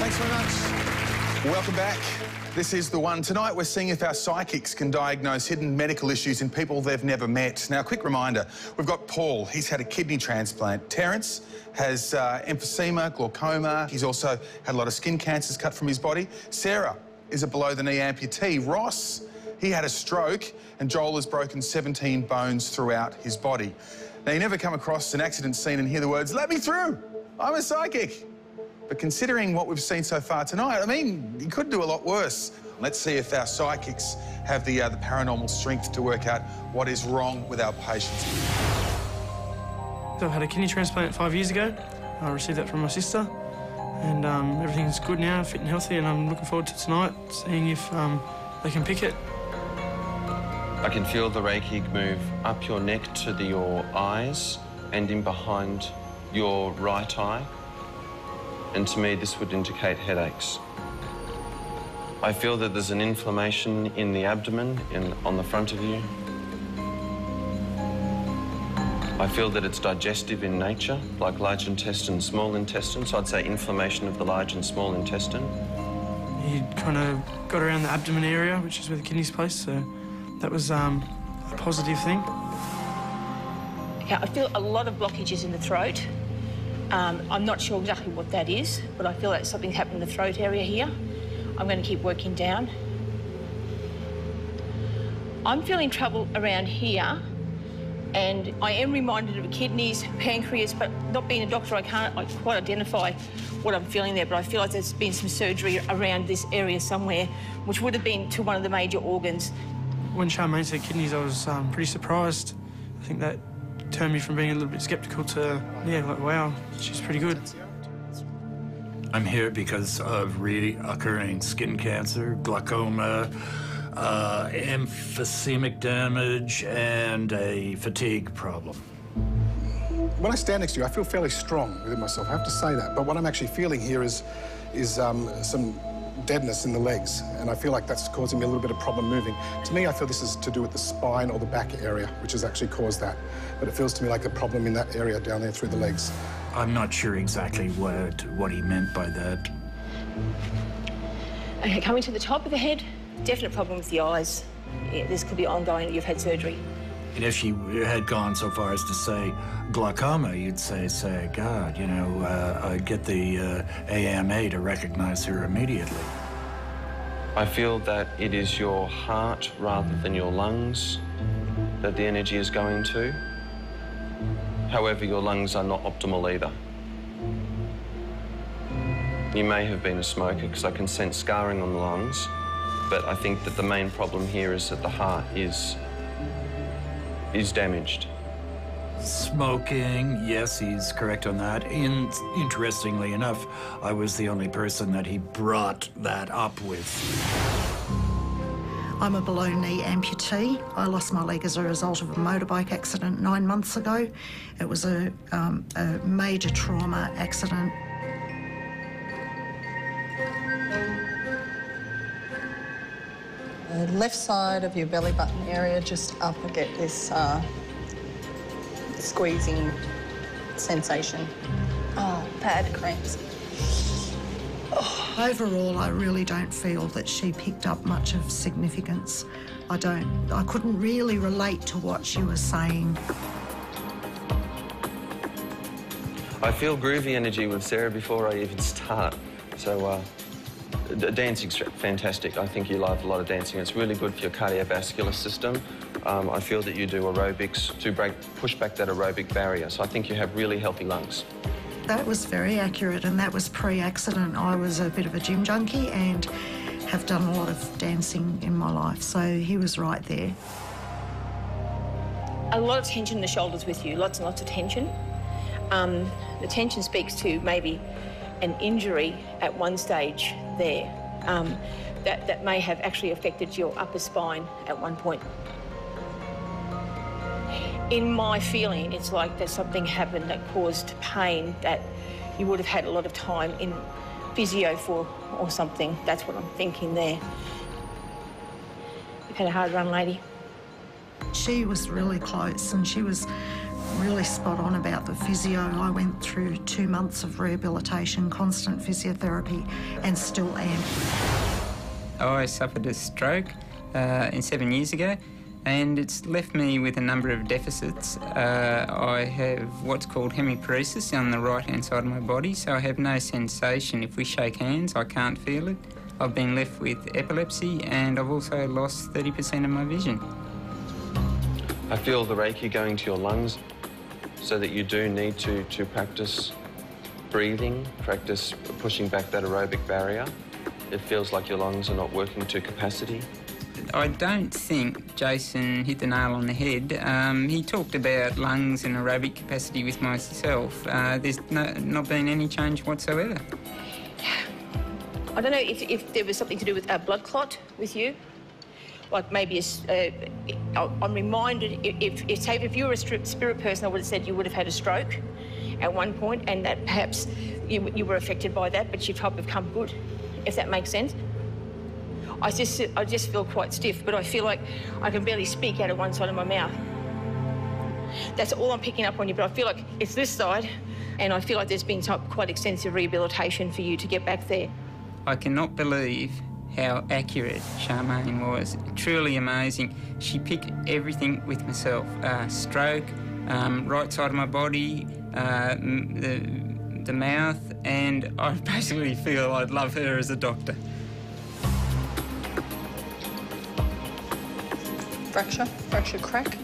Thanks very much. Welcome back. This is The One. Tonight we're seeing if our psychics can diagnose hidden medical issues in people they've never met. Now, a quick reminder, we've got Paul. He's had a kidney transplant. Terence has emphysema, glaucoma. He's also had a lot of skin cancers cut from his body. Sarah is a below-the-knee amputee. Ross, he had a stroke, and Joel has broken 17 bones throughout his body. Now, you never come across an accident scene and hear the words, "Let me through, I'm a psychic." But considering what we've seen so far tonight, I mean, you could do a lot worse. Let's see if our psychics have the paranormal strength to work out what is wrong with our patients. I've had a kidney transplant 5 years ago. I received that from my sister, and everything's good now, fit and healthy, and I'm looking forward to tonight, seeing if they can pick it. I can feel the Reiki move up your neck to your eyes and in behind your right eye. And to me, this would indicate headaches. I feel that there's an inflammation in the abdomen on the front of you. I feel that it's digestive in nature, like large intestine, small intestine, so I'd say inflammation of the large and small intestine. He kind of got around the abdomen area, which is where the kidney's placed, so that was a positive thing. Yeah, I feel a lot of blockages in the throat. I'm not sure exactly what that is, but I feel like something happened in the throat area here. I'm going to keep working down. I'm feeling trouble around here, and I am reminded of kidneys, pancreas, but not being a doctor, I can't quite identify what I'm feeling there, but I feel like there's been some surgery around this area somewhere, which would have been to one of the major organs. When Charmaine said kidneys, I was pretty surprised. I think that turned me from being a little bit sceptical to, yeah, like, wow, she's pretty good. I'm here because of reoccurring skin cancer, glaucoma, emphysemic damage, and a fatigue problem. When I stand next to you, I feel fairly strong within myself, I have to say that. But what I'm actually feeling here is some deadness in the legs, and I feel like that's causing me a little bit of problem moving. To me, I feel this is to do with the spine or the back area, which has actually caused that. But it feels to me like a problem in that area down there through the legs. I'm not sure exactly what he meant by that. Okay, coming to the top of the head, definite problem with the eyes. Yeah, this could be ongoing, you've had surgery. And if she had gone so far as to say glaucoma, you'd say, God, you know, I'd get the AMA to recognize her immediately. I feel that it is your heart rather than your lungs that the energy is going to. However, your lungs are not optimal either. You may have been a smoker because I can sense scarring on the lungs, but I think that the main problem here is that the heart is damaged. Smoking, yes, he's correct on that. Interestingly enough, I was the only person that he brought that up with. I'm a below-knee amputee. I lost my leg as a result of a motorbike accident 9 months ago. It was a major trauma accident. The left side of your belly button area, just up, I get this squeezing sensation. Oh, bad cramps. Oh. Overall, I really don't feel that she picked up much of significance. I couldn't really relate to what she was saying. I feel groovy energy with Sarah before I even start. So, dancing's fantastic. I think you love a lot of dancing. It's really good for your cardiovascular system. I feel that you do aerobics to push back that aerobic barrier. So I think you have really healthy lungs. That was very accurate, and that was pre-accident. I was a bit of a gym junkie and have done a lot of dancing in my life, so he was right there. A lot of tension in the shoulders with you, lots and lots of tension. The tension speaks to maybe an injury at one stage there that may have actually affected your upper spine at one point. In my feeling, it's like there's something happened that caused pain that you would have had a lot of time in physio for or something. That's what I'm thinking there. You've had a hard run, lady. She was really close, and she was really spot on about the physio. I went through 2 months of rehabilitation, constant physiotherapy, and still am. I suffered a stroke 7 years ago, and it's left me with a number of deficits. I have what's called hemiparesis on the right-hand side of my body, so I have no sensation. If we shake hands, I can't feel it. I've been left with epilepsy, and I've also lost 30% of my vision. I feel the Reiki going to your lungs, so that you do need to practice breathing, practice pushing back that aerobic barrier. It feels like your lungs are not working to capacity. I don't think Jason hit the nail on the head. He talked about lungs and aerobic capacity with myself. There's not been any change whatsoever. I don't know if there was something to do with a blood clot with you. Like maybe I'm reminded, if you were a spirit person, I would have said you would have had a stroke at one point, and that perhaps you were affected by that, but you've become good, if that makes sense. I just feel quite stiff, but I feel like I can barely speak out of one side of my mouth. That's all I'm picking up on you, but I feel like it's this side, and I feel like there's been quite extensive rehabilitation for you to get back there. I cannot believe how accurate Charmaine was. Truly amazing. She picked everything with myself. Stroke, right side of my body, the mouth, and I basically feel I'd love her as a doctor. Fracture crack.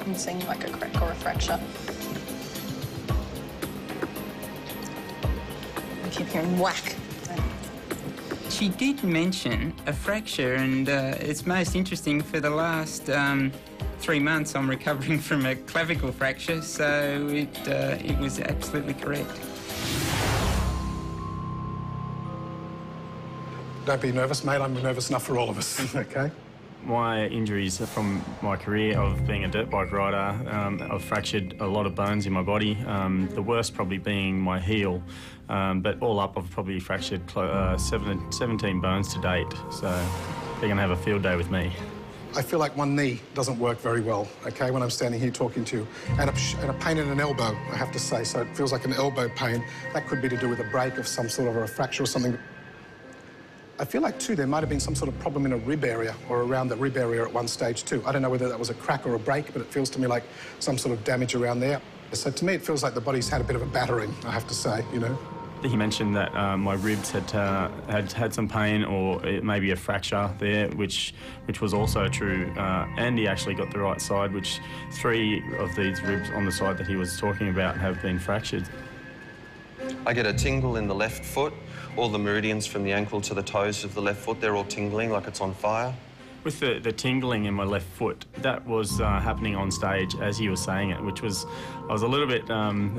I'm seeing like a crack or a fracture. I keep hearing whack. She did mention a fracture, and it's most interesting. For the last 3 months, I'm recovering from a clavicle fracture, so it was absolutely correct. Don't be nervous, mate. I'm nervous enough for all of us, OK? My injuries from my career of being a dirt bike rider, I've fractured a lot of bones in my body, the worst probably being my heel, but all up I've probably fractured 17 bones to date, so they're going to have a field day with me. I feel like one knee doesn't work very well, OK, when I'm standing here talking to you, and a pain in an elbow, I have to say, so it feels like an elbow pain. That could be to do with a break of some sort of a fracture or something. I feel like, too, there might have been some sort of problem in a rib area or around the rib area at one stage, too. I don't know whether that was a crack or a break, but it feels to me like some sort of damage around there. So to me, it feels like the body's had a bit of a battering, I have to say, you know. He mentioned that my ribs had some pain, or it may be a fracture there, which was also true. And he actually got the right side, which 3 of these ribs on the side that he was talking about have been fractured. I get a tingle in the left foot. All the meridians from the ankle to the toes of the left foot, they're all tingling like it's on fire. With the tingling in my left foot, that was happening on stage as he was saying it, which was, I was a little bit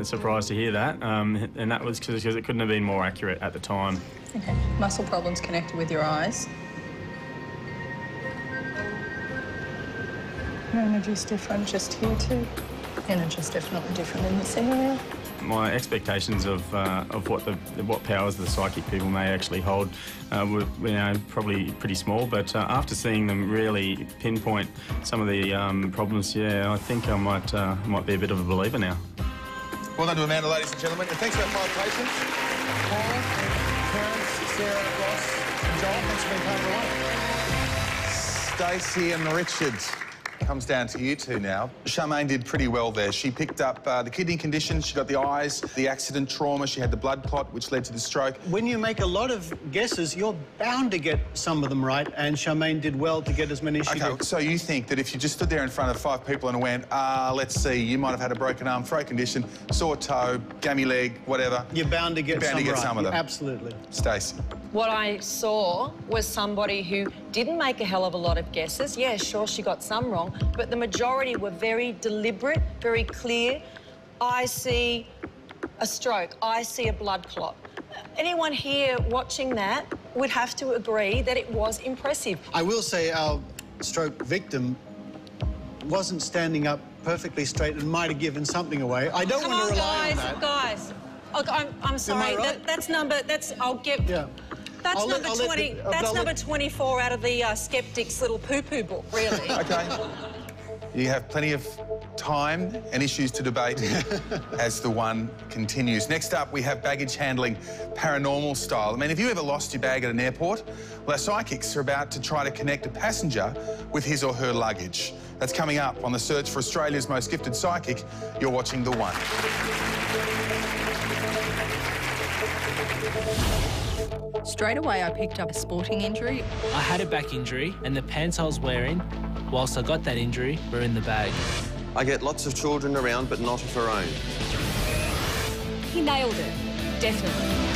surprised to hear that, and that was because it couldn't have been more accurate at the time. Okay. Muscle problems connected with your eyes. Your energy's different just here too. Energy's definitely different in this area. My expectations of what powers the psychic people may actually hold were, probably pretty small. But after seeing them really pinpoint some of the problems, yeah, I think I might be a bit of a believer now. Well done to Amanda, ladies and gentlemen, and thanks to our 5 patients: Paula, Terence, Sarah, Ross, and Joel. Thanks for being part of the one. Stacey and Richard. Comes down to you two now. Charmaine did pretty well there. She picked up the kidney condition, she got the eyes, the accident trauma, she had the blood clot, which led to the stroke. When you make a lot of guesses, you're bound to get some of them right, and Charmaine did well to get as many as she did. So you think that if you just stood there in front of 5 people and went, let's see, you might have had a broken arm, throat condition, sore toe, gammy leg, whatever. You're bound to get some of them. Absolutely. Stacey. What I saw was somebody who didn't make a hell of a lot of guesses. Yeah, sure, she got some wrong, but the majority were very deliberate, very clear. I see a stroke. I see a blood clot. Anyone here watching that would have to agree that it was impressive. I will say our stroke victim wasn't standing up perfectly straight and might have given something away. I don't want to rely on that. Guys. Look, I'm sorry. Right? I'll get... Yeah. That's number 24 out of the skeptic's little poo-poo book, really. OK. You have plenty of time and issues to debate as the one continues. Next up, we have baggage handling paranormal style. I mean, have you ever lost your bag at an airport? Well, our psychics are about to try to connect a passenger with his or her luggage. That's coming up on the search for Australia's most gifted psychic. You're watching The One. Straight away, I picked up a sporting injury. I had a back injury, and the pants I was wearing, whilst I got that injury, were in the bag. I get lots of children around, but not of her own. He nailed it, definitely.